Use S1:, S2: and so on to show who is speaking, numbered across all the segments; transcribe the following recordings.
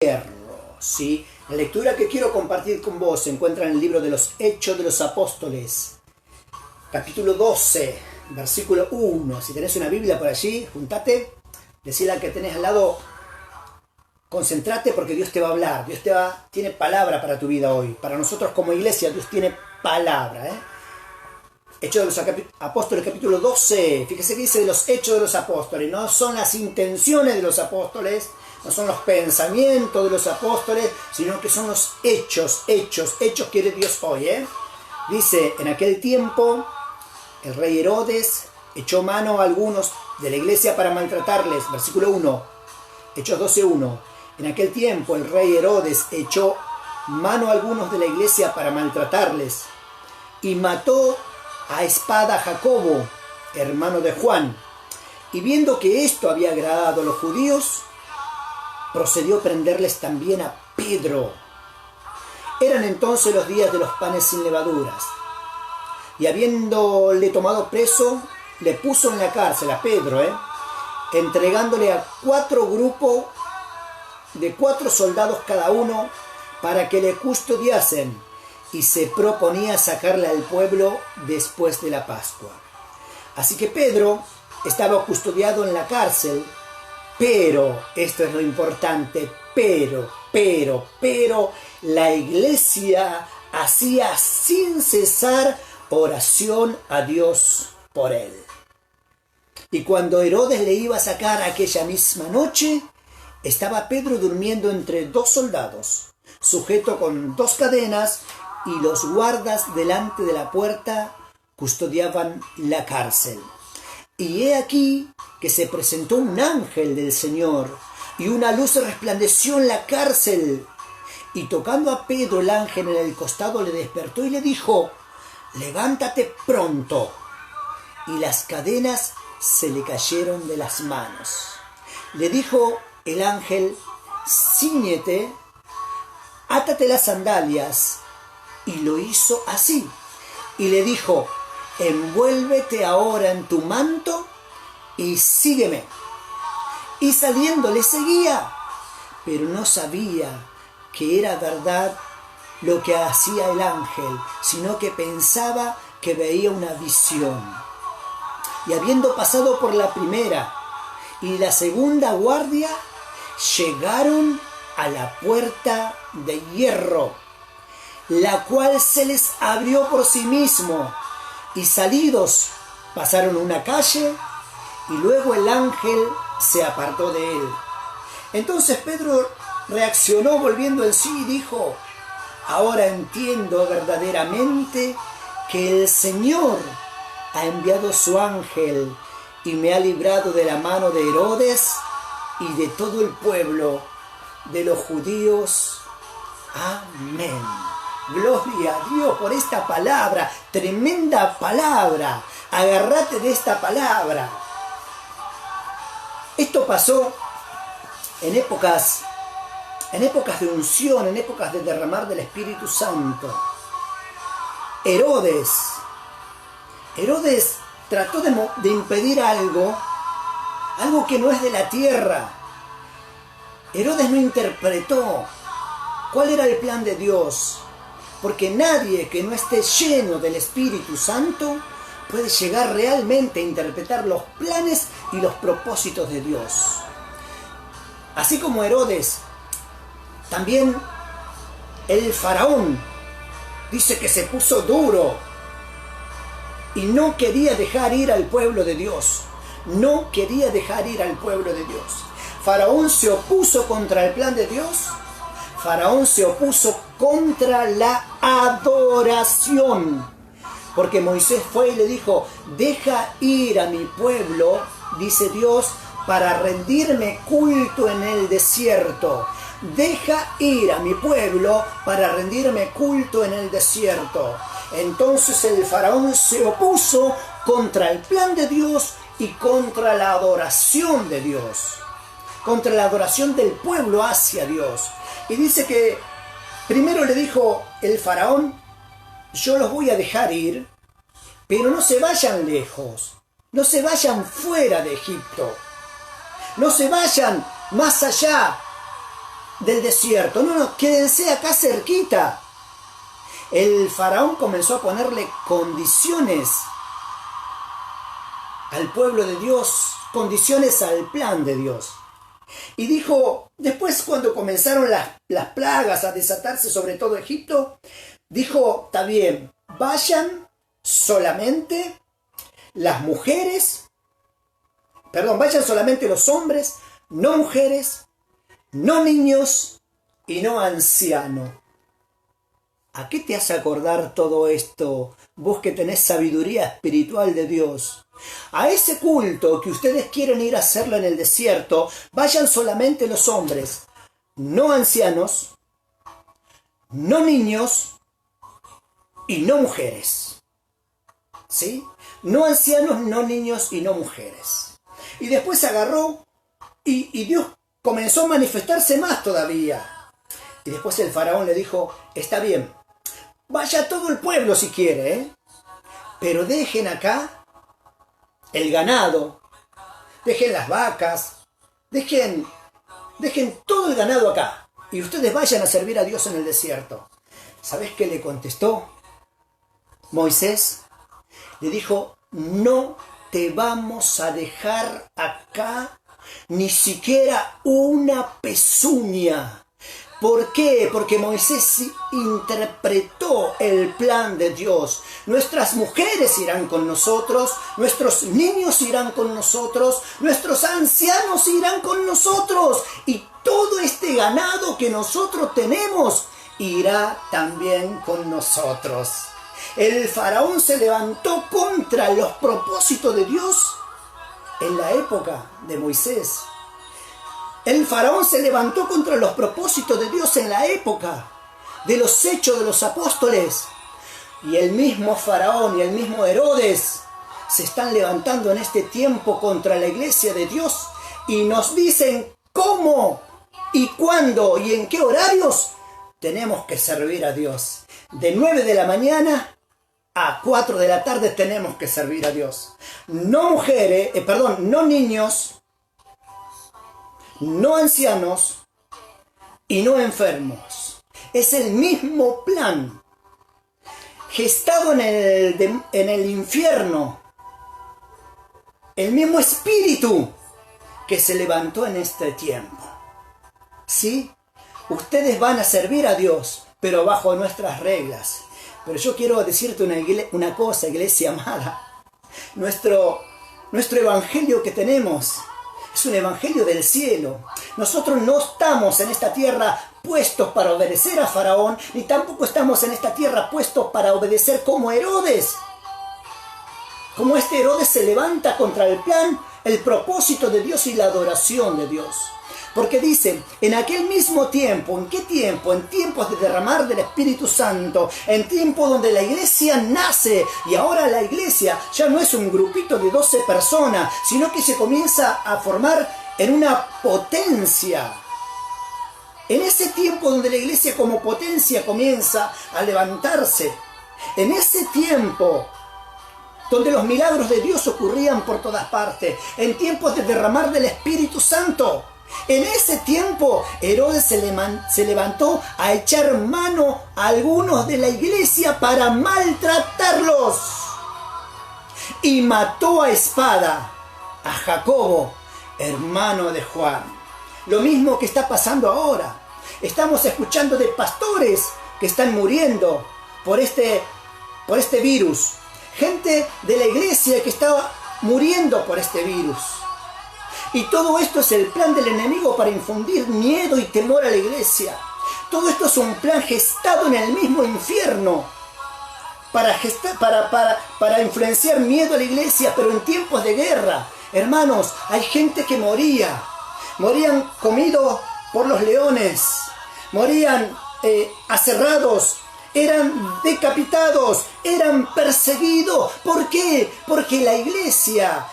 S1: hierro, ¿sí? La lectura que quiero compartir con vos se encuentra en el libro de los Hechos de los Apóstoles, capítulo 12, versículo 1. Si tenés una Biblia por allí, juntate, decile al que tenés al lado, concéntrate porque Dios te va a hablar. Tiene palabra para tu vida hoy. Para nosotros como iglesia, Dios tiene palabra, Hechos de los Apóstoles, capítulo 12. Fíjese que dice de los Hechos de los Apóstoles. No son las intenciones de los apóstoles, no son los pensamientos de los apóstoles, sino que son los hechos quiere Dios hoy, Dice, en aquel tiempo, el rey Herodes echó mano a algunos de la iglesia para maltratarles. Versículo 1, Hechos 12:1. En aquel tiempo, el rey Herodes echó mano a algunos de la iglesia para maltratarles y mató a espada a Jacobo, hermano de Juan. Y viendo que esto había agradado a los judíos, procedió a prenderles también a Pedro. Eran entonces los días de los panes sin levaduras. Y habiéndole tomado preso, le puso en la cárcel a Pedro, entregándole a 4 grupos de 4 soldados cada uno para que le custodiasen, y se proponía sacarle al pueblo después de la Pascua. Así que Pedro estaba custodiado en la cárcel, pero, esto es lo importante, pero, la iglesia hacía sin cesar oración a Dios por él. Y cuando Herodes le iba a sacar aquella misma noche, estaba Pedro durmiendo entre 2 soldados, sujeto con 2 cadenas, y los guardas delante de la puerta custodiaban la cárcel. Y he aquí que se presentó un ángel del Señor, y una luz resplandeció en la cárcel. Y tocando a Pedro, el ángel en el costado le despertó y le dijo: levántate pronto. Y las cadenas se le cayeron de las manos. Le dijo el ángel: cíñete, átate las sandalias. Y lo hizo así. Y le dijo: envuélvete ahora en tu manto y sígueme. Y saliendo le seguía, pero no sabía que era verdad lo que hacía el ángel, sino que pensaba que veía una visión. Y habiendo pasado por la primera y la segunda guardia, llegaron a la puerta de hierro, la cual se les abrió por sí mismo, y salidos pasaron una calle, y luego el ángel se apartó de él. Entonces Pedro reaccionó volviendo en sí y dijo: ahora entiendo verdaderamente que el Señor ha enviado su ángel y me ha librado de la mano de Herodes y de todo el pueblo de los judíos. Amén. Gloria a Dios por esta palabra, tremenda palabra. Agárrate de esta palabra. Esto pasó en épocas de unción, en épocas de derramar del Espíritu Santo. Herodes trató de impedir algo que no es de la tierra. Herodes no interpretó cuál era el plan de Dios, porque nadie que no esté lleno del Espíritu Santo puede llegar realmente a interpretar los planes y los propósitos de Dios. Así como Herodes, también el faraón dice que se puso duro y no quería dejar ir al pueblo de Dios. No quería dejar ir al pueblo de Dios. Faraón se opuso contra el plan de Dios. Faraón se opuso contra la adoración. Porque Moisés fue y le dijo: deja ir a mi pueblo, dice Dios, para rendirme culto en el desierto. Deja ir a mi pueblo para rendirme culto en el desierto. Entonces el faraón se opuso contra el plan de Dios y contra la adoración de Dios, contra la adoración del pueblo hacia Dios. Y dice que primero le dijo el faraón: yo los voy a dejar ir, pero no se vayan lejos, no se vayan fuera de Egipto, no se vayan más allá del desierto. No, quédense acá cerquita. El faraón comenzó a ponerle condiciones al pueblo de Dios, condiciones al plan de Dios. Y dijo, después cuando comenzaron las plagas a desatarse sobre todo Egipto, dijo, está bien, vayan solamente las mujeres, vayan solamente los hombres, no mujeres, no niños y no ancianos. ¿A qué te hace acordar todo esto? Vos que tenés sabiduría espiritual de Dios. A ese culto que ustedes quieren ir a hacerlo en el desierto, vayan solamente los hombres, no ancianos, no niños y no mujeres. ¿Sí? No ancianos, no niños y no mujeres. Y después agarró y Dios comenzó a manifestarse más todavía. Y después el faraón le dijo, está bien, vaya todo el pueblo si quiere, pero dejen acá el ganado, dejen las vacas, dejen todo el ganado acá y ustedes vayan a servir a Dios en el desierto. ¿Sabés qué le contestó Moisés? Le dijo, no te vamos a dejar acá ni siquiera una pezuña. ¿Por qué? Porque Moisés interpretó el plan de Dios. Nuestras mujeres irán con nosotros, nuestros niños irán con nosotros, nuestros ancianos irán con nosotros y todo este ganado que nosotros tenemos irá también con nosotros. El faraón se levantó contra los propósitos de Dios en la época de Moisés. El faraón se levantó contra los propósitos de Dios en la época de los Hechos de los Apóstoles. Y el mismo faraón y el mismo Herodes se están levantando en este tiempo contra la iglesia de Dios y nos dicen cómo y cuándo y en qué horarios tenemos que servir a Dios. De 9 de la mañana a 4 de la tarde tenemos que servir a Dios. No mujeres, no niños, no ancianos y no enfermos. Es el mismo plan gestado en el infierno, el mismo espíritu que se levantó en este tiempo. ¿Sí? Ustedes van a servir a Dios, pero bajo nuestras reglas. Pero yo quiero decirte una cosa, iglesia amada. Nuestro evangelio que tenemos es un evangelio del cielo. Nosotros no estamos en esta tierra puestos para obedecer a Faraón, ni tampoco estamos en esta tierra puestos para obedecer como Herodes. Como este Herodes se levanta contra el plan, el propósito de Dios y la adoración de Dios. Porque dice, en aquel mismo tiempo, ¿en qué tiempo? En tiempos de derramar del Espíritu Santo, en tiempos donde la iglesia nace, y ahora la iglesia ya no es un grupito de 12 personas, sino que se comienza a formar en una potencia. En ese tiempo donde la iglesia como potencia comienza a levantarse, en ese tiempo donde los milagros de Dios ocurrían por todas partes, en tiempos de derramar del Espíritu Santo, en ese tiempo Herodes se levantó a echar mano a algunos de la iglesia para maltratarlos y mató a espada a Jacobo, hermano de Juan. Lo mismo que está pasando ahora. Estamos escuchando de pastores que están muriendo por este virus. Gente de la iglesia que está muriendo por este virus. Y todo esto es el plan del enemigo para infundir miedo y temor a la iglesia. Todo esto es un plan gestado en el mismo infierno para influenciar miedo a la iglesia, pero en tiempos de guerra. Hermanos, hay gente que morían comidos por los leones, morían aserrados, eran decapitados, eran perseguidos. ¿Por qué? Porque la iglesia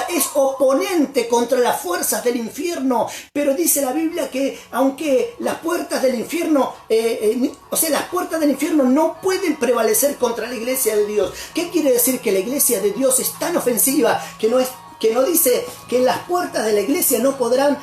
S1: es oponente contra las fuerzas del infierno. Pero dice la Biblia que aunque las puertas del infierno, las puertas del infierno no pueden prevalecer contra la iglesia de Dios. ¿Qué quiere decir? Que la iglesia de Dios es tan ofensiva que no es que no dice que en las puertas de la iglesia no podrán,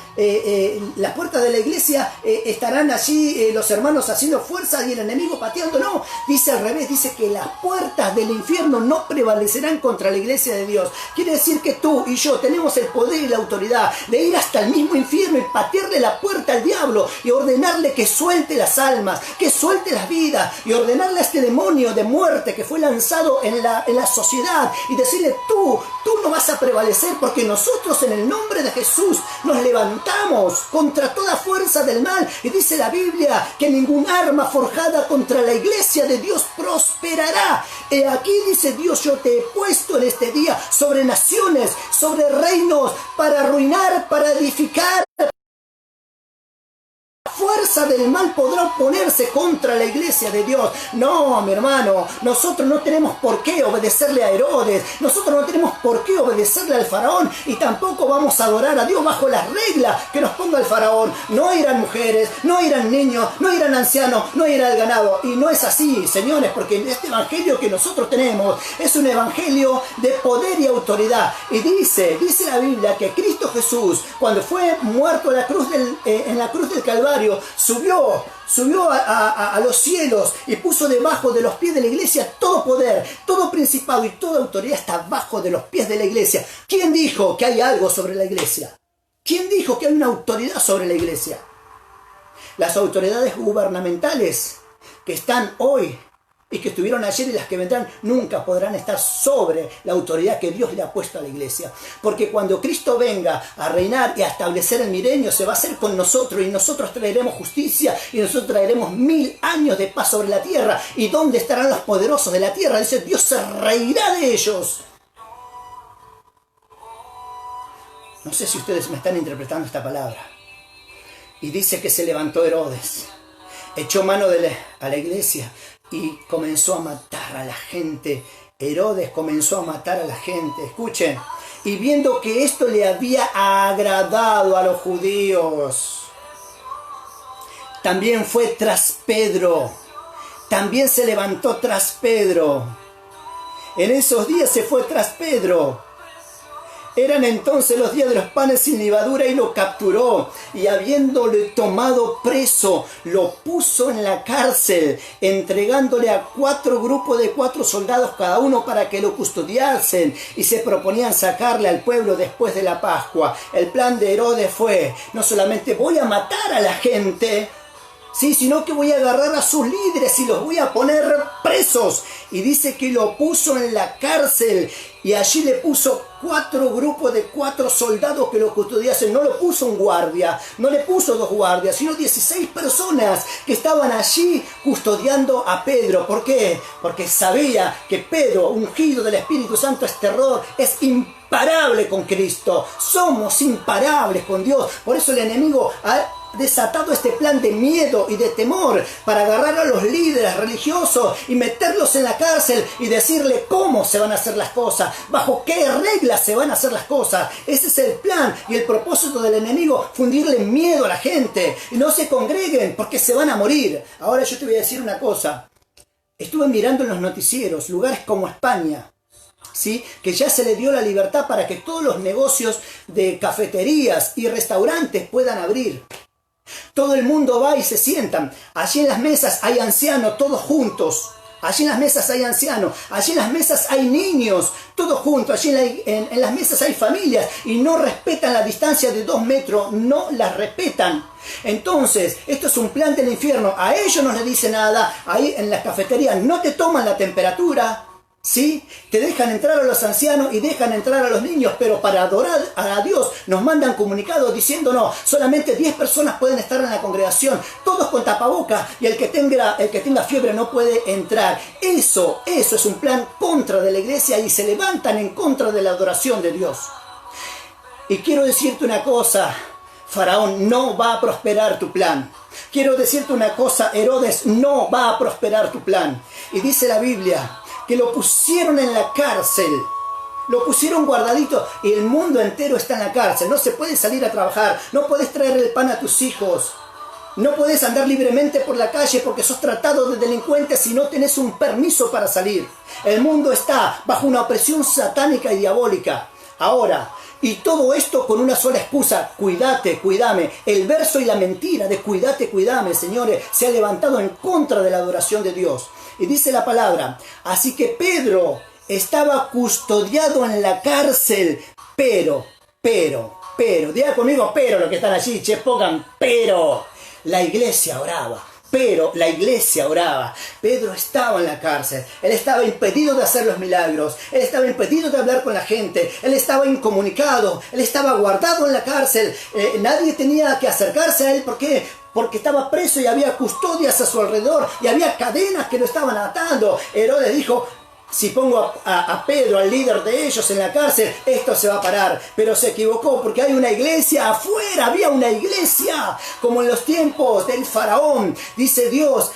S1: las puertas de la iglesia estarán allí los hermanos haciendo fuerza y el enemigo pateando. No, dice al revés, dice que las puertas del infierno no prevalecerán contra la iglesia de Dios. Quiere decir que tú y yo tenemos el poder y la autoridad de ir hasta el mismo infierno y patearle la puerta al diablo y ordenarle que suelte las almas, que suelte las vidas, y ordenarle a este demonio de muerte que fue lanzado en la sociedad y decirle: tú no vas a prevalecer, porque nosotros en el nombre de Jesús nos levantamos contra toda fuerza del mal. Y dice la Biblia que ningún arma forjada contra la iglesia de Dios prosperará. Aquí dice Dios: yo te he puesto en este día sobre naciones, sobre reinos, para arruinar, para edificar. Fuerza del mal podrá oponerse contra la iglesia de Dios. No, mi hermano, nosotros no tenemos por qué obedecerle a Herodes, nosotros no tenemos por qué obedecerle al faraón, y tampoco vamos a adorar a Dios bajo las reglas que nos ponga el faraón. No irán mujeres, no irán niños, no irán ancianos, no irá el ganado. Y no es así, señores, porque este evangelio que nosotros tenemos es un evangelio de poder y autoridad. Y dice la Biblia que Cristo Jesús, cuando fue muerto en la cruz del Calvario, subió a los cielos y puso debajo de los pies de la iglesia todo poder, todo principado y toda autoridad está bajo de los pies de la iglesia. ¿Quién dijo que hay algo sobre la iglesia? ¿Quién dijo que hay una autoridad sobre la iglesia? Las autoridades gubernamentales que están hoy y que estuvieron ayer y las que vendrán nunca podrán estar sobre la autoridad que Dios le ha puesto a la iglesia. Porque cuando Cristo venga a reinar y a establecer el milenio, se va a hacer con nosotros, y nosotros traeremos justicia, y nosotros traeremos 1000 años de paz sobre la tierra. ¿Y dónde estarán los poderosos de la tierra? Dice: Dios se reirá de ellos. No sé si ustedes me están interpretando esta palabra. Y dice que se levantó Herodes, echó mano a la iglesia y comenzó a matar a la gente. Herodes comenzó a matar a la gente. Escuchen. Y viendo que esto le había agradado a los judíos, también fue tras Pedro. También se levantó tras Pedro. En esos días se fue tras Pedro. Eran entonces los días de los panes sin levadura, y lo capturó, y habiéndole tomado preso, lo puso en la cárcel, entregándole a 4 grupos de 4 soldados cada uno para que lo custodiasen, y se proponían sacarle al pueblo después de la Pascua. El plan de Herodes fue: no solamente voy a matar a la gente, sí, sino que voy a agarrar a sus líderes y los voy a poner presos. Y dice que lo puso en la cárcel, y allí le puso 4 grupos de 4 soldados que lo custodiasen. No lo puso un guardia, no le puso 2 guardias, sino 16 personas que estaban allí custodiando a Pedro. ¿Por qué? Porque sabía que Pedro, ungido del Espíritu Santo, es terror, es imparable con Cristo. Somos imparables con Dios. Por eso el enemigo ha desatado este plan de miedo y de temor para agarrar a los líderes religiosos y meterlos en la cárcel y decirle cómo se van a hacer las cosas, bajo qué reglas se van a hacer las cosas. Ese es el plan y el propósito del enemigo: fundirle miedo a la gente. Y no se congreguen porque se van a morir. Ahora yo te voy a decir una cosa. Estuve mirando en los noticieros lugares como España, ¿sí?, que ya se le dio la libertad para que todos los negocios de cafeterías y restaurantes puedan abrir. Todo el mundo va y se sientan. Allí en las mesas hay ancianos, todos juntos. Allí en las mesas hay ancianos. Allí en las mesas hay niños, todos juntos. Allí en las mesas hay familias. Y no respetan la distancia de 2 metros. No la respetan. Entonces, esto es un plan del infierno. A ellos no les dice nada. Ahí en las cafeterías no te toman la temperatura, ¿sí? Te dejan entrar a los ancianos y dejan entrar a los niños, pero para adorar a Dios nos mandan comunicados diciendo: no, solamente 10 personas pueden estar en la congregación, todos con tapabocas, y el que tenga fiebre no puede entrar. Eso es un plan contra de la iglesia, y se levantan en contra de la adoración de Dios. Y quiero decirte una cosa: Faraón, no va a prosperar tu plan. Quiero decirte una cosa: Herodes, no va a prosperar tu plan. Y dice la Biblia que lo pusieron en la cárcel, lo pusieron guardadito, y el mundo entero está en la cárcel. No se puede salir a trabajar, no puedes traer el pan a tus hijos, no puedes andar libremente por la calle porque sos tratado de delincuente si no tenés un permiso para salir. El mundo está bajo una opresión satánica y diabólica. Ahora, Y todo esto con una sola excusa: cuídate, cuídame. El verso y la mentira de cuídate, cuídame, señores, se ha levantado en contra de la adoración de Dios. Y dice la palabra: así que Pedro estaba custodiado en la cárcel, pero, diga conmigo pero, lo que están allí, pongan pero. La iglesia oraba. Pero la iglesia oraba. Pedro estaba en la cárcel. Él estaba impedido de hacer los milagros. Él estaba impedido de hablar con la gente. Él estaba incomunicado. Él estaba guardado en la cárcel. Nadie tenía que acercarse a él. ¿Por qué? Porque estaba preso y había custodias a su alrededor. Y había cadenas que lo estaban atando. Herodes dijo: si pongo a Pedro, al líder de ellos, en la cárcel, esto se va a parar. Pero se equivocó, porque hay una iglesia afuera. Había una iglesia, como en los tiempos del faraón. Dice Dios,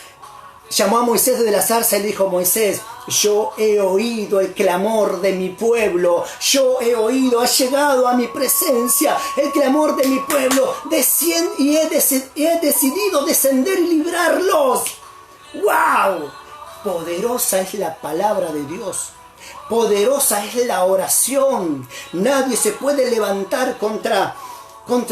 S1: llamó a Moisés de la zarza y dijo: Moisés, yo he oído el clamor de mi pueblo. Yo he oído, ha llegado a mi presencia el clamor de mi pueblo. Y he decidido descender y librarlos. ¡Wow! Poderosa es la palabra de Dios. Poderosa es la oración. Nadie se puede levantar contra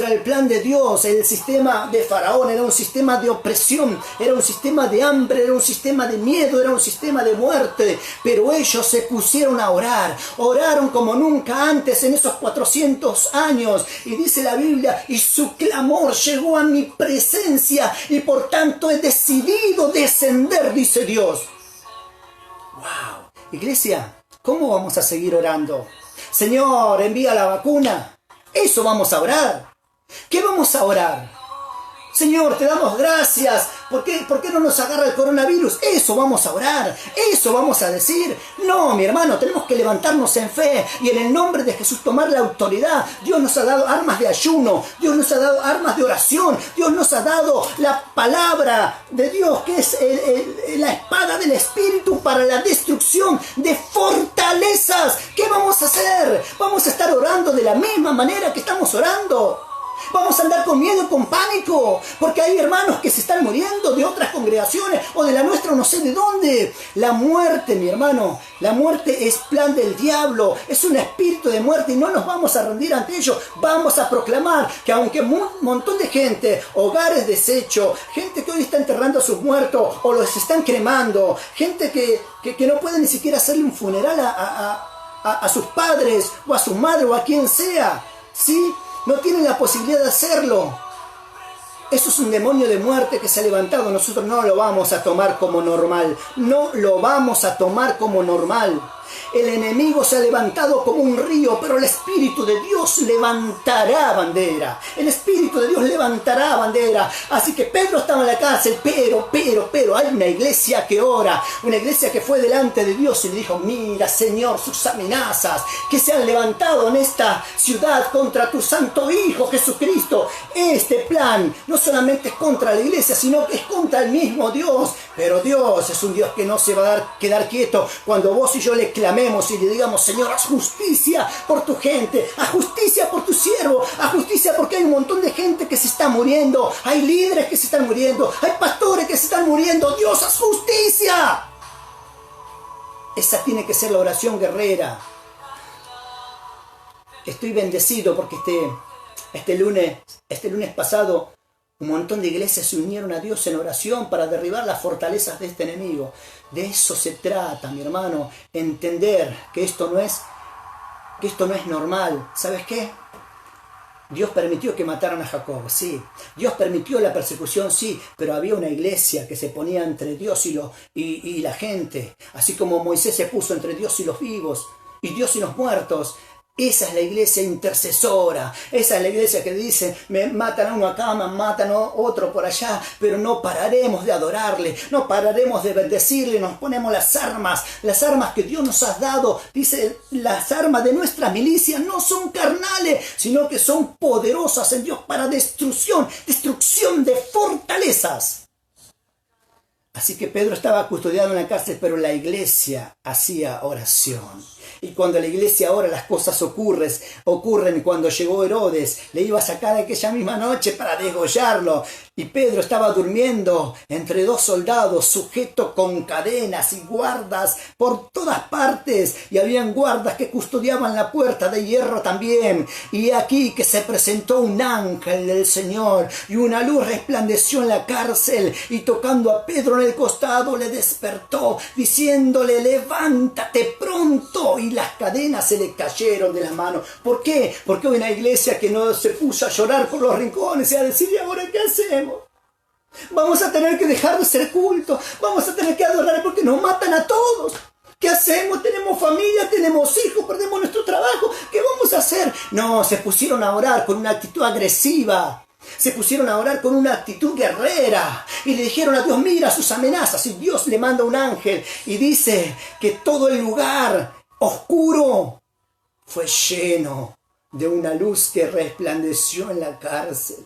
S1: el plan de Dios. El sistema de Faraón era un sistema de opresión, era un sistema de hambre, era un sistema de miedo, era un sistema de muerte. Pero ellos se pusieron a orar. Oraron como nunca antes en esos 400 años. Y dice la Biblia: y su clamor llegó a mi presencia, y por tanto he decidido descender, dice Dios. ¡Wow! Iglesia, ¿cómo vamos a seguir orando? Señor, envía la vacuna. Eso vamos a orar. ¿Qué vamos a orar? Señor, te damos gracias. ¿Por qué no nos agarra el coronavirus? Eso vamos a orar. Eso vamos a decir. No, mi hermano, tenemos que levantarnos en fe y en el nombre de Jesús tomar la autoridad. Dios nos ha dado armas de ayuno. Dios nos ha dado armas de oración. Dios nos ha dado la palabra de Dios, que es la espada del Espíritu para la destrucción de fortalezas. ¿Qué vamos a hacer? Vamos a estar orando de la misma manera que estamos orando. Vamos a andar con miedo, con pánico, porque hay hermanos que se están muriendo de otras congregaciones o de la nuestra, no sé de dónde. La muerte, mi hermano, la muerte es plan del diablo, es un espíritu de muerte, y no nos vamos a rendir ante ello. Vamos a proclamar que aunque un montón de gente, hogares deshechos, gente que hoy está enterrando a sus muertos o los están cremando, gente que no puede ni siquiera hacerle un funeral a sus padres o a su madre o a quien sea, ¿sí? No tienen la posibilidad de hacerlo. Eso es un demonio de muerte que se ha levantado. Nosotros no lo vamos a tomar como normal. No lo vamos a tomar como normal. El enemigo se ha levantado como un río, pero el Espíritu de Dios levantará bandera. El Espíritu de Dios levantará bandera. Así que Pedro estaba en la cárcel, pero hay una iglesia que ora, una iglesia que fue delante de Dios y le dijo: mira, Señor, sus amenazas que se han levantado en esta ciudad contra tu santo Hijo Jesucristo. Este plan no solamente es contra la iglesia, sino que es contra el mismo Dios. Pero Dios es un Dios que no se va a quedar quieto cuando vos y yo le clamemos y le digamos: Señor, haz justicia por tu gente, haz justicia por tu siervo, haz justicia porque hay un montón de gente que se está muriendo, hay líderes que se están muriendo, hay pastores que se están muriendo. Dios, haz justicia. Esa tiene que ser la oración guerrera. Estoy bendecido porque este lunes pasado un montón de iglesias se unieron a Dios en oración para derribar las fortalezas de este enemigo. De eso se trata, mi hermano, entender que esto no es normal. ¿Sabes qué? Dios permitió que mataran a Jacob, sí. Dios permitió la persecución, sí. Pero había una iglesia que se ponía entre Dios y la gente. Así como Moisés se puso entre Dios y los vivos, y Dios y los muertos. Esa es la iglesia intercesora. Esa es la iglesia que dice: me matan a uno acá, me matan a otro por allá, pero no pararemos de adorarle, no pararemos de bendecirle. Nos ponemos las armas que Dios nos ha dado. Dice: las armas de nuestra milicia no son carnales, sino que son poderosas en Dios para destrucción de fortalezas. Así que Pedro estaba custodiado en la cárcel, pero la iglesia hacía oración. Y cuando la iglesia ora, las cosas ocurren. Cuando llegó Herodes, le iba a sacar aquella misma noche para degollarlo. Y Pedro estaba durmiendo entre dos soldados, sujeto con cadenas y guardas por todas partes. Y habían guardas que custodiaban la puerta de hierro también. Y aquí que se presentó un ángel del Señor, y una luz resplandeció en la cárcel, y tocando a Pedro en el costado le despertó, diciéndole: levántate pronto. Y las cadenas se le cayeron de las manos. ¿Por qué? Porque hay una iglesia que no se puso a llorar por los rincones y a decir: ¿y ahora qué hacemos? Vamos a tener que dejar de ser cultos, vamos a tener que adorar porque nos matan a todos. ¿Qué hacemos? Tenemos familia, tenemos hijos, perdemos nuestro trabajo. ¿Qué vamos a hacer? No, se pusieron a orar con una actitud agresiva. Se pusieron a orar con una actitud guerrera y le dijeron a Dios: mira sus amenazas. Y Dios le manda un ángel y dice que todo el lugar oscuro fue lleno de una luz que resplandeció en la cárcel.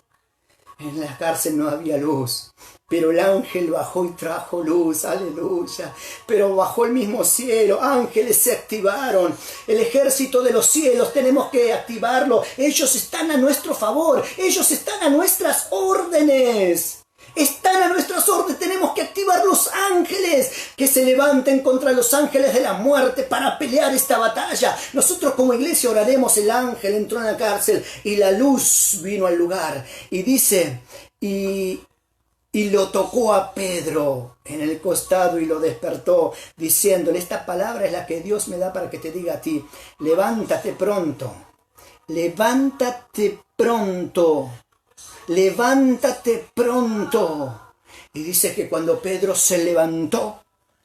S1: En la cárcel no había luz, pero el ángel bajó y trajo luz, aleluya. Pero bajó el mismo cielo, ángeles se activaron, el ejército de los cielos tenemos que activarlo. Ellos están a nuestro favor, ellos están a nuestras órdenes. Están a nuestras órdenes, tenemos que activar los ángeles que se levanten contra los ángeles de la muerte para pelear esta batalla. Nosotros como iglesia oraremos. El ángel entró en la cárcel y la luz vino al lugar. Y dice, y lo tocó a Pedro en el costado y lo despertó, diciéndole: esta palabra es la que Dios me da para que te diga a ti: levántate pronto, levántate pronto. Levántate pronto. Y dice que cuando Pedro se levantó,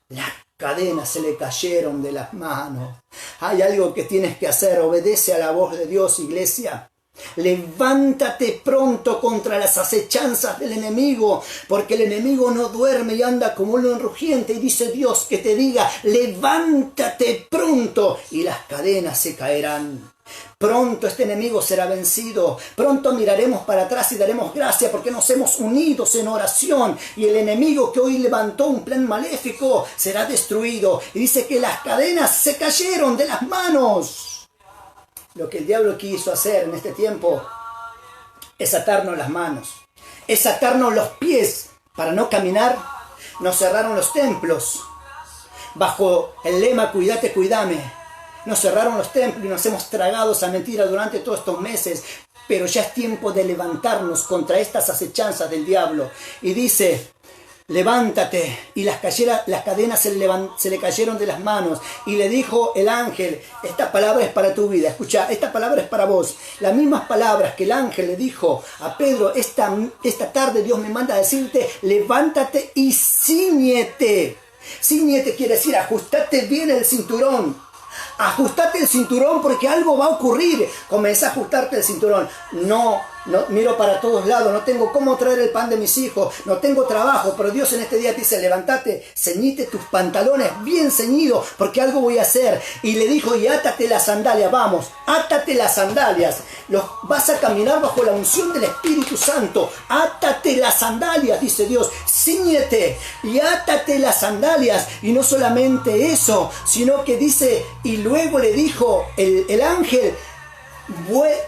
S1: las cadenas se le cayeron de las manos. Hay algo que tienes que hacer: obedece a la voz de Dios, iglesia. Levántate pronto contra las acechanzas del enemigo, porque el enemigo no duerme y anda como un león rugiente. Y dice Dios que te diga: levántate pronto, y las cadenas se caerán. Pronto este enemigo será vencido. Pronto miraremos para atrás y daremos gracias porque nos hemos unidos en oración. Y el enemigo que hoy levantó un plan maléfico será destruido. Y dice que las cadenas se cayeron de las manos. Lo que el diablo quiso hacer en este tiempo es atarnos las manos, es atarnos los pies para no caminar. Nos cerraron los templos bajo el lema cuídate, cuídame. Nos cerraron los templos y nos hemos tragado esa mentira durante todos estos meses. Pero ya es tiempo de levantarnos contra estas acechanzas del diablo. Y dice: levántate. Y las cadenas se le cayeron de las manos. Y le dijo el ángel: esta palabra es para tu vida. Escucha, esta palabra es para vos. Las mismas palabras que el ángel le dijo a Pedro, esta tarde Dios me manda a decirte: levántate y cíñete. Cíñete quiere decir ajustate bien el cinturón. Ajustate el cinturón porque algo va a ocurrir. Comenzá a ajustarte el cinturón. No miro para todos lados, no tengo cómo traer el pan de mis hijos, no tengo trabajo, pero Dios en este día te dice: levántate, ceñite tus pantalones bien ceñidos porque algo voy a hacer. Y le dijo: y átate las sandalias. Vamos, átate las sandalias. Vas a caminar bajo la unción del Espíritu Santo. Átate las sandalias, dice Dios. Cíñete y átate las sandalias. Y no solamente eso, sino que dice, y luego le dijo el ángel: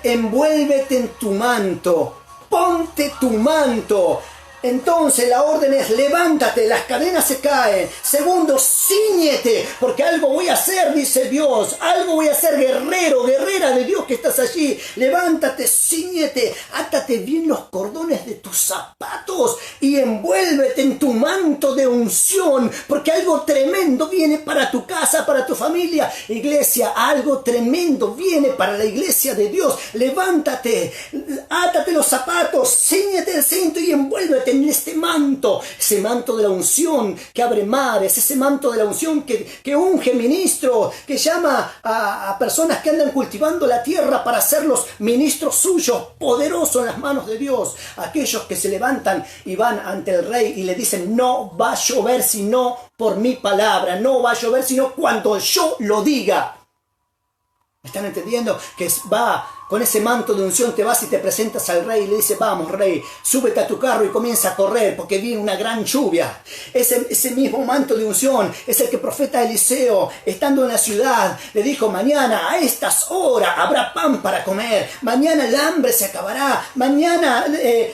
S1: envuélvete en tu manto, ponte tu manto. Entonces la orden es: levántate, las cadenas se caen. Segundo, cíñete, porque algo voy a hacer, dice Dios. Algo voy a hacer, guerrero, guerrera de Dios que estás allí. Levántate, cíñete, átate bien los cordones de tus zapatos y envuélvete en tu manto de unción, porque algo tremendo viene para tu casa, para tu familia. Iglesia, algo tremendo viene para la iglesia de Dios. Levántate, átate los zapatos, cíñete el cinto y envuélvete en este manto, ese manto de la unción que abre mares, ese manto de la unción que unge ministros, que llama a personas que andan cultivando la tierra para ser los ministros suyos, poderosos en las manos de Dios. Aquellos que se levantan y van ante el rey y le dicen: no va a llover sino por mi palabra, no va a llover sino cuando yo lo diga. ¿Me están entendiendo? Que va Con ese manto de unción te vas y te presentas al rey y le dices, vamos rey, súbete a tu carro y comienza a correr porque viene una gran lluvia. Ese mismo manto de unción es el que el profeta Eliseo, estando en la ciudad, le dijo, mañana a estas horas habrá pan para comer, mañana el hambre se acabará, mañana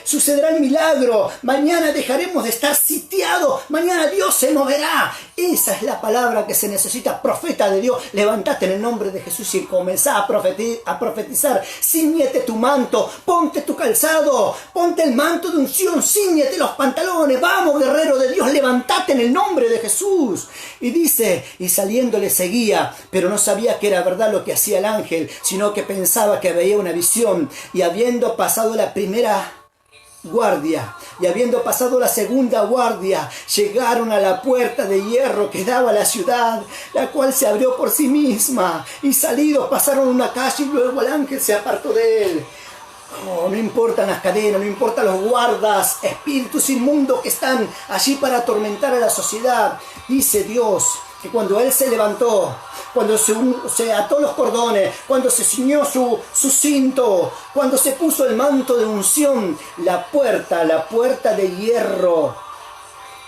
S1: sucederá el milagro, mañana dejaremos de estar sitiados, mañana Dios se moverá. Esa es la palabra que se necesita, profeta de Dios. Levántate en el nombre de Jesús y comenzá a profetizar. Ciñete tu manto, ponte tu calzado, ponte el manto de unción, ciñete los pantalones. Vamos, guerrero de Dios, levántate en el nombre de Jesús. Y dice, y saliendo le seguía, pero no sabía que era verdad lo que hacía el ángel, sino que pensaba que veía una visión. Y habiendo pasado la primera guardia y habiendo pasado la segunda guardia, llegaron a la puerta de hierro que daba a la ciudad, la cual se abrió por sí misma, y salidos pasaron una calle y luego el ángel se apartó de él. Oh, no importan las cadenas, no importan los guardas, espíritus inmundos que están allí para atormentar a la sociedad. Dice Dios que cuando él se levantó, cuando se ató los cordones, cuando se ciñó su cinto, cuando se puso el manto de unción, la puerta de hierro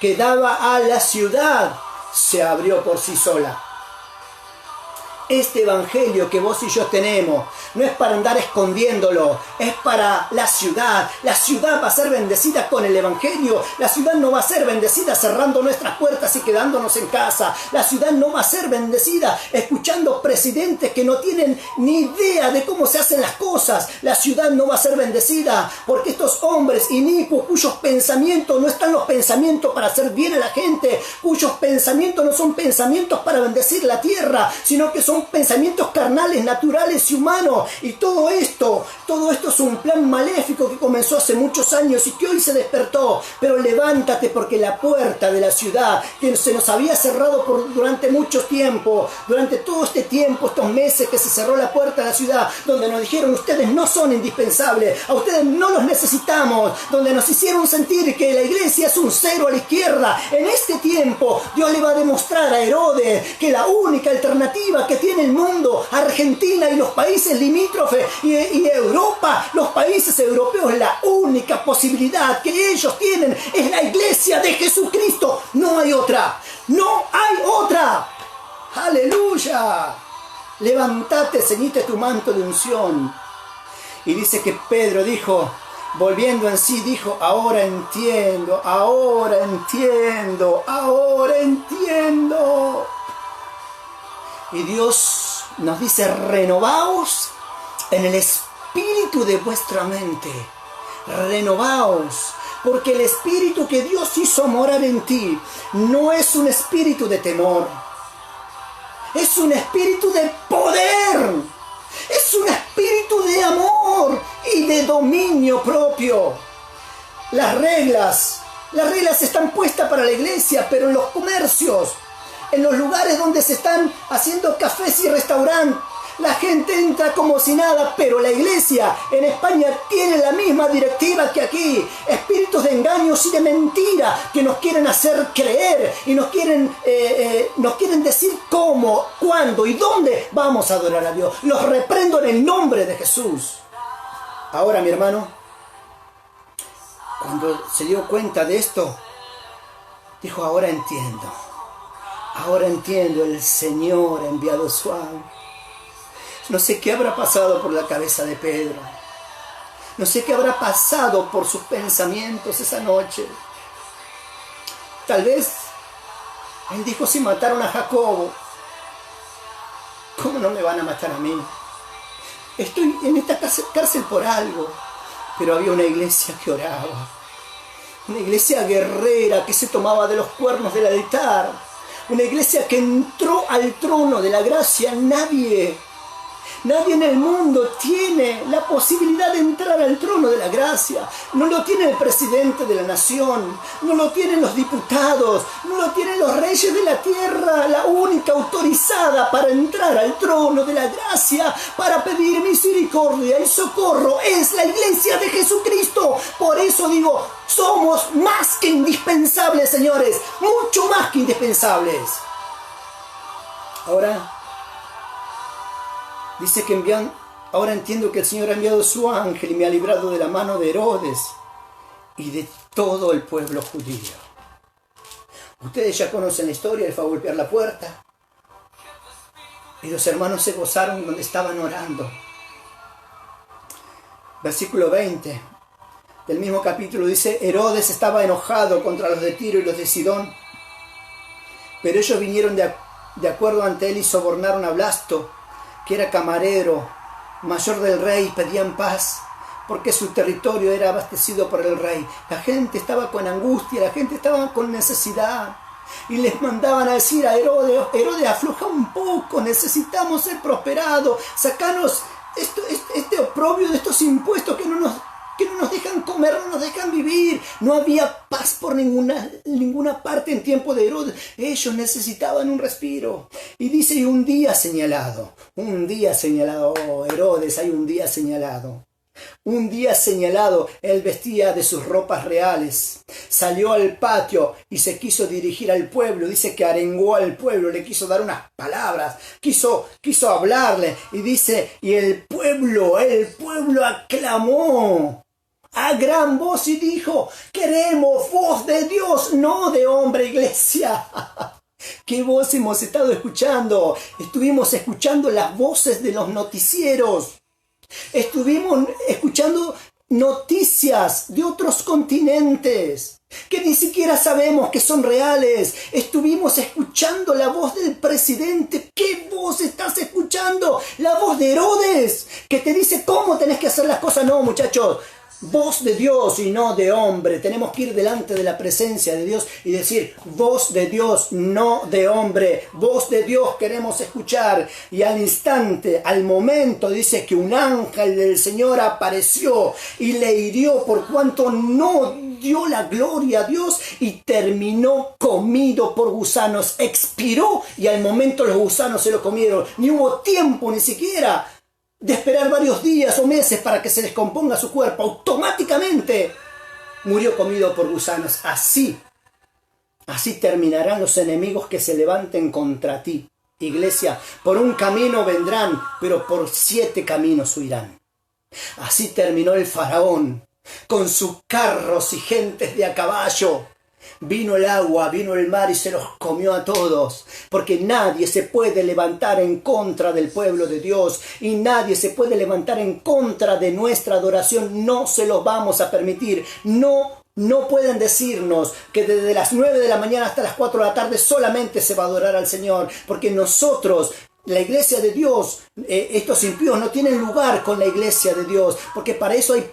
S1: que daba a la ciudad se abrió por sí sola. Este evangelio que vos y yo tenemos no es para andar escondiéndolo, es para la ciudad. La ciudad va a ser bendecida con el evangelio. La ciudad no va a ser bendecida cerrando nuestras puertas y quedándonos en casa. La ciudad no va a ser bendecida escuchando presidentes que no tienen ni idea de cómo se hacen las cosas. La ciudad no va a ser bendecida porque estos hombres inicuos cuyos pensamientos no están los pensamientos para hacer bien a la gente, cuyos pensamientos no son pensamientos para bendecir la tierra, sino que son pensamientos carnales, naturales y humanos. Y todo esto es un plan maléfico que comenzó hace muchos años y que hoy se despertó. Pero levántate, porque la puerta de la ciudad que se nos había cerrado durante mucho tiempo, durante todo este tiempo, estos meses que se cerró la puerta de la ciudad, donde nos dijeron ustedes no son indispensables, a ustedes no los necesitamos, donde nos hicieron sentir que la iglesia es un cero a la izquierda. En este tiempo Dios le va a demostrar a Herodes que la única alternativa que tiene el mundo, Argentina y los países limítrofes y Europa, los países europeos, la única posibilidad que ellos tienen es la iglesia de Jesucristo. No hay otra, no hay otra. Aleluya. Levántate, ceñite tu manto de unción. Y dice que Pedro dijo, volviendo en sí, dijo, ahora entiendo, ahora entiendo, ahora entiendo. Y Dios nos dice, renovaos en el espíritu de vuestra mente. Renovaos, porque el espíritu que Dios hizo morar en ti no es un espíritu de temor. Es un espíritu de poder. Es un espíritu de amor y de dominio propio. Las reglas están puestas para la iglesia, pero en los comercios, en los lugares donde se están haciendo cafés y restaurantes, la gente entra como si nada, pero la iglesia en España tiene la misma directiva que aquí. Espíritus de engaños y de mentira que nos quieren hacer creer y nos quieren decir cómo, cuándo y dónde vamos a adorar a Dios. Los reprendo en el nombre de Jesús. Ahora, mi hermano, cuando se dio cuenta de esto, dijo, ahora entiendo. Ahora entiendo, el Señor ha enviado su ángel. No sé qué habrá pasado por la cabeza de Pedro. No sé qué habrá pasado por sus pensamientos esa noche. Tal vez él dijo, si mataron a Jacobo, ¿cómo no me van a matar a mí? Estoy en esta cárcel por algo. Pero había una iglesia que oraba. Una iglesia guerrera que se tomaba de los cuernos del altar. Una iglesia que entró al trono de la gracia. Nadie en el mundo tiene la posibilidad de entrar al trono de la gracia. No lo tiene el presidente de la nación, no lo tienen los diputados, no lo tienen los reyes de la tierra. La única autorizada para entrar al trono de la gracia, para pedir misericordia y socorro, es la iglesia de Jesucristo. Por eso digo, somos más que indispensables, señores, mucho más que indispensables. Ahora, dice que Ahora entiendo que el Señor ha enviado su ángel y me ha librado de la mano de Herodes y de todo el pueblo judío. Ustedes ya conocen la historia, él fue a golpear la puerta y los hermanos se gozaron donde estaban orando. Versículo 20 del mismo capítulo dice: Herodes estaba enojado contra los de Tiro y los de Sidón, pero ellos vinieron de acuerdo ante él y sobornaron a Blasto, que era camarero mayor del rey, y pedían paz porque su territorio era abastecido por el rey. La gente estaba con angustia, la gente estaba con necesidad. Y les mandaban a decir a Herodes: Herodes, afloja un poco, necesitamos ser prosperados, sacanos este oprobio de estos impuestos que no nos dejan comer, no nos dejan vivir. No había paz por ninguna parte en tiempo de Herodes. Ellos necesitaban un respiro. Y dice: un día señalado, Herodes, hay un día señalado. Un día señalado, él vestía de sus ropas reales, salió al patio y se quiso dirigir al pueblo. Dice que arengó al pueblo, le quiso dar unas palabras, quiso hablarle, y dice: y el pueblo aclamó a gran voz y dijo: queremos voz de Dios, no de hombre. Iglesia, ¿qué voz hemos estado escuchando? Estuvimos escuchando las voces de los noticieros. Estuvimos escuchando noticias de otros continentes que ni siquiera sabemos que son reales. Estuvimos escuchando la voz del presidente. ¿Qué voz estás escuchando? La voz de Herodes, que te dice cómo tenés que hacer las cosas. No, muchachos, voz de Dios y no de hombre. Tenemos que ir delante de la presencia de Dios y decir: voz de Dios, no de hombre. Voz de Dios queremos escuchar. Y al instante, al momento, dice que un ángel del Señor apareció y le hirió por cuanto no dio la gloria a Dios, y terminó comido por gusanos. Expiró y al momento los gusanos se lo comieron. Ni hubo tiempo ni siquiera de esperar varios días o meses para que se descomponga su cuerpo. Automáticamente murió comido por gusanos. Así terminarán los enemigos que se levanten contra ti. Iglesia, por un camino vendrán, pero por 7 caminos huirán. Así terminó el faraón con sus carros y gentes de a caballo. Vino el agua, vino el mar y se los comió a todos, porque nadie se puede levantar en contra del pueblo de Dios y nadie se puede levantar en contra de nuestra adoración. No se los vamos a permitir. No pueden decirnos que desde las 9 de la mañana hasta las 4 de la tarde solamente se va a adorar al Señor, porque nosotros, la iglesia de Dios, estos impíos no tienen lugar con la iglesia de Dios, porque para eso hay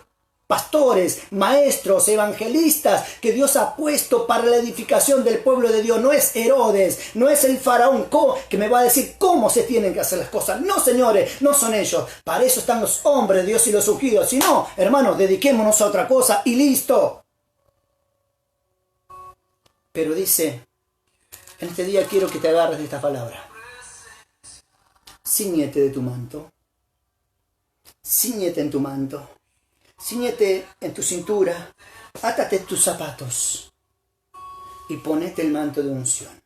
S1: pastores, maestros, evangelistas que Dios ha puesto para la edificación del pueblo de Dios. No es Herodes, no es el faraón que me va a decir cómo se tienen que hacer las cosas. No, señores, no son ellos. Para eso están los hombres de Dios y los ungidos. Si no, hermanos, dediquémonos a otra cosa y listo. Pero dice: en este día quiero que te agarres de esta palabra. Cíñete de tu manto. Cíñete en tu manto. Cíñete en tu cintura, átate tus zapatos y ponete el manto de unción.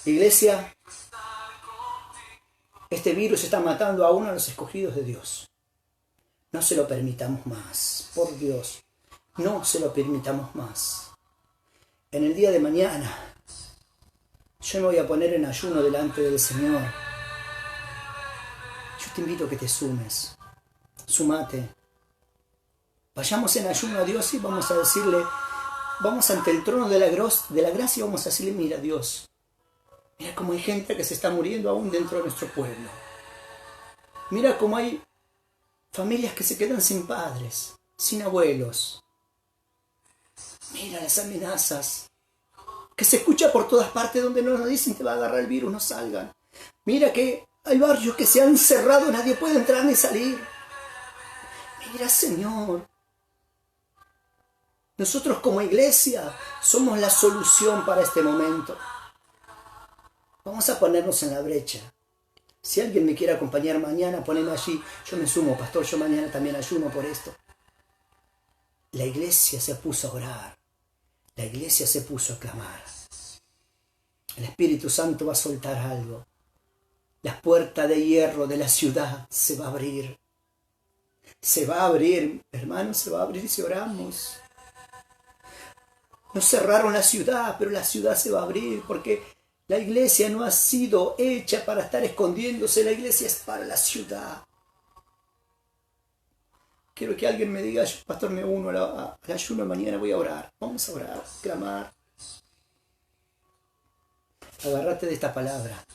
S1: Iglesia, este virus está matando a uno de los escogidos de Dios. No se lo permitamos más, por Dios, no se lo permitamos más. En el día de mañana, yo me voy a poner en ayuno delante del Señor. Yo te invito a que te sumes. Sumate. Vayamos en ayuno a Dios y vamos a decirle, vamos ante el trono de la gracia y vamos a decirle: mira, Dios, mira cómo hay gente que se está muriendo aún dentro de nuestro pueblo. Mira cómo hay familias que se quedan sin padres, sin abuelos. Mira las amenazas que se escucha por todas partes donde nos dicen: te va a agarrar el virus, no salgan. Mira que hay barrios que se han cerrado, nadie puede entrar ni salir. Mira, Señor, nosotros como iglesia somos la solución para este momento. Vamos a ponernos en la brecha. Si alguien me quiere acompañar mañana, poneme allí. Yo me sumo, pastor, yo mañana también ayuno por esto. La iglesia se puso a orar. La iglesia se puso a clamar. El Espíritu Santo va a soltar algo. La puerta de hierro de la ciudad se va a abrir. Se va a abrir, hermanos, se va a abrir si oramos. Nos cerraron la ciudad, pero la ciudad se va a abrir porque la iglesia no ha sido hecha para estar escondiéndose. La iglesia es para la ciudad. Quiero que alguien me diga, pastor, me uno al ayuno, mañana voy a orar. Vamos a orar, clamar. Agárrate de esta palabra.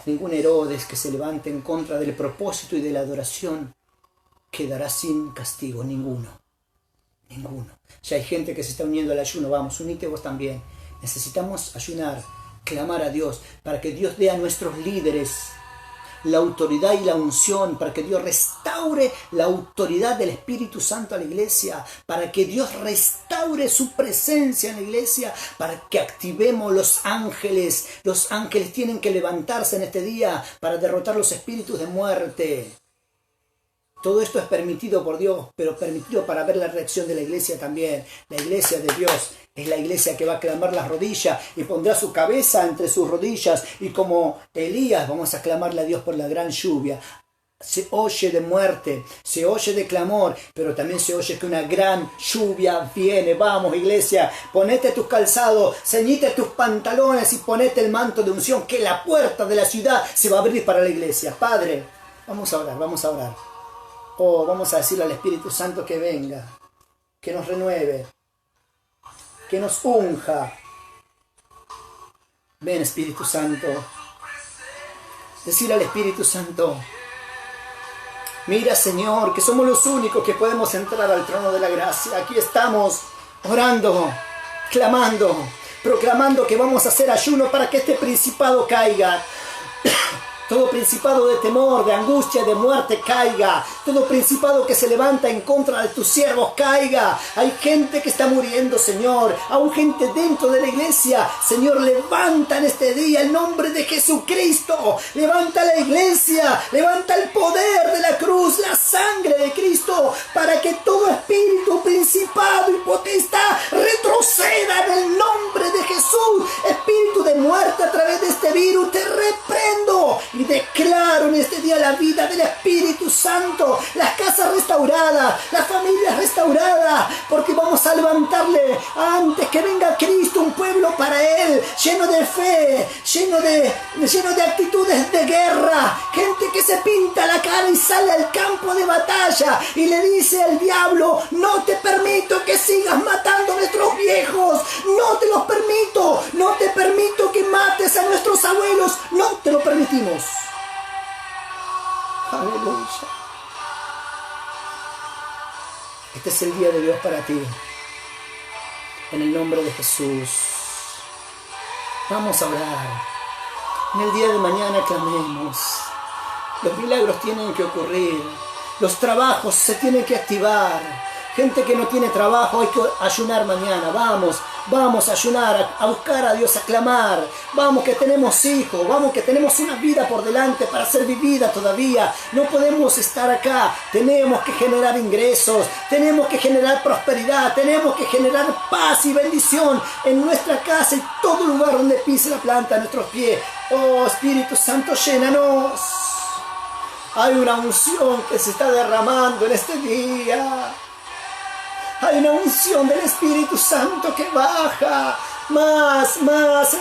S1: Ningún Herodes que se levante en contra del propósito y de la adoración quedará sin castigo. Ninguno. Ya hay gente que se está uniendo al ayuno. Vamos, unite vos también. Necesitamos ayunar, clamar a Dios para que Dios dé a nuestros líderes la autoridad y la unción, para que Dios restaure la autoridad del Espíritu Santo a la iglesia, para que Dios restaure su presencia en la iglesia, para que activemos los ángeles. Los ángeles tienen que levantarse en este día para derrotar los espíritus de muerte. Todo esto es permitido por Dios, pero permitido para ver la reacción de la iglesia también. La iglesia de Dios es la iglesia que va a clamar las rodillas y pondrá su cabeza entre sus rodillas. Y como Elías vamos a clamarle a Dios por la gran lluvia. Se oye de muerte, se oye de clamor, pero también se oye que una gran lluvia viene. Vamos, iglesia, ponete tus calzados, ceñite tus pantalones y ponete el manto de unción, que la puerta de la ciudad se va a abrir para la iglesia. Padre, vamos a orar, vamos a orar. Oh, vamos a decirle al Espíritu Santo que venga, que nos renueve, que nos unja. Ven, Espíritu Santo. Decirle al Espíritu Santo, mira, Señor, que somos los únicos que podemos entrar al trono de la gracia. Aquí estamos orando, clamando, proclamando que vamos a hacer ayuno para que este principado caiga. Todo principado de temor, de angustia, de muerte caiga. Todo principado que se levanta en contra de tus siervos caiga. Hay gente que está muriendo, Señor. Aún gente dentro de la iglesia. Señor, levanta en este día el nombre de Jesucristo. Levanta la iglesia. Levanta el poder de la cruz, la sangre de Cristo, para que todo espíritu, principado y potestad retroceda en el nombre de Jesús. Espíritu de muerte a través de este virus, te reprendo. Y declaro en este día la vida del Espíritu Santo, las casas restauradas, las familias restauradas, porque vamos a levantarle antes que venga Cristo un pueblo para Él, lleno de fe, lleno de actitudes de guerra, gente que se pinta la cara y sale al campo de batalla y le dice al diablo, no te permito que sigas matando a nuestros viejos, no te los permito, no te permito que mates a nuestros abuelos, no te lo permitimos. Aleluya. Este es el día de Dios para ti. En el nombre de Jesús. Vamos a orar. En el día de mañana clamemos. Los milagros tienen que ocurrir. Los trabajos se tienen que activar. Gente que no tiene trabajo, hay que ayunar mañana. Vamos a ayunar, a buscar a Dios, a clamar. Vamos que tenemos hijos, vamos que tenemos una vida por delante para ser vivida todavía. No podemos estar acá. Tenemos que generar ingresos, tenemos que generar prosperidad, tenemos que generar paz y bendición en nuestra casa y todo lugar donde pise la planta de nuestros pies. Oh, Espíritu Santo, llénanos. Hay una unción que se está derramando en este día. Hay una unción del Espíritu Santo que baja. Más,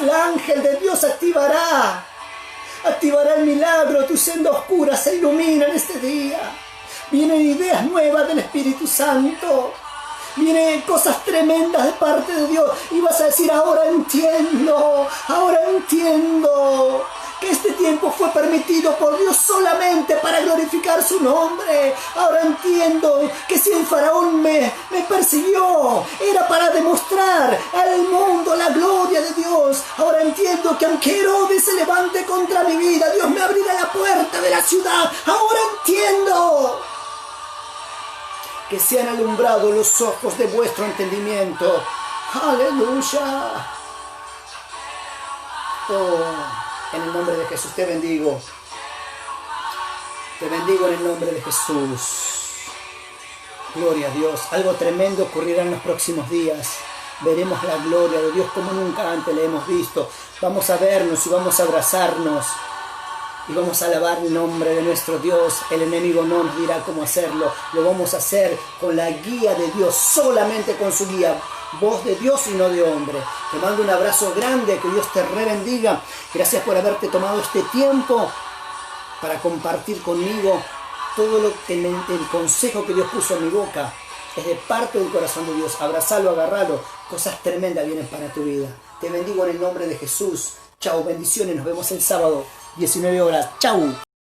S1: el ángel de Dios activará el milagro. Tu senda oscura se ilumina en este día. Vienen ideas nuevas del Espíritu Santo. Vienen cosas tremendas de parte de Dios. Y vas a decir, ahora entiendo que este tiempo fue permitido por Dios solamente para glorificar su nombre. Ahora entiendo que si el faraón me persiguió, era para demostrar al mundo la gloria de Dios. Ahora entiendo que aunque Herodes se levante contra mi vida, Dios me abrirá la puerta de la ciudad. Ahora entiendo que sean alumbrados los ojos de vuestro entendimiento. Aleluya. Oh. En el nombre de Jesús te bendigo. Te bendigo en el nombre de Jesús. Gloria a Dios. Algo tremendo ocurrirá en los próximos días. Veremos la gloria de Dios como nunca antes la hemos visto. Vamos a vernos y vamos a abrazarnos. y vamos a alabar el nombre de nuestro Dios. El enemigo no nos dirá cómo hacerlo, lo vamos a hacer con la guía de Dios, solamente con su guía, voz de Dios y no de hombre. Te mando un abrazo grande, que Dios te bendiga. Gracias por haberte tomado este tiempo para compartir conmigo todo el consejo que Dios puso en mi boca. Es de parte del corazón de Dios. Abrazalo, agarralo. Cosas tremendas vienen para tu vida. Te bendigo en el nombre de Jesús. Chao, bendiciones. Nos vemos el sábado, 19 horas. Chao.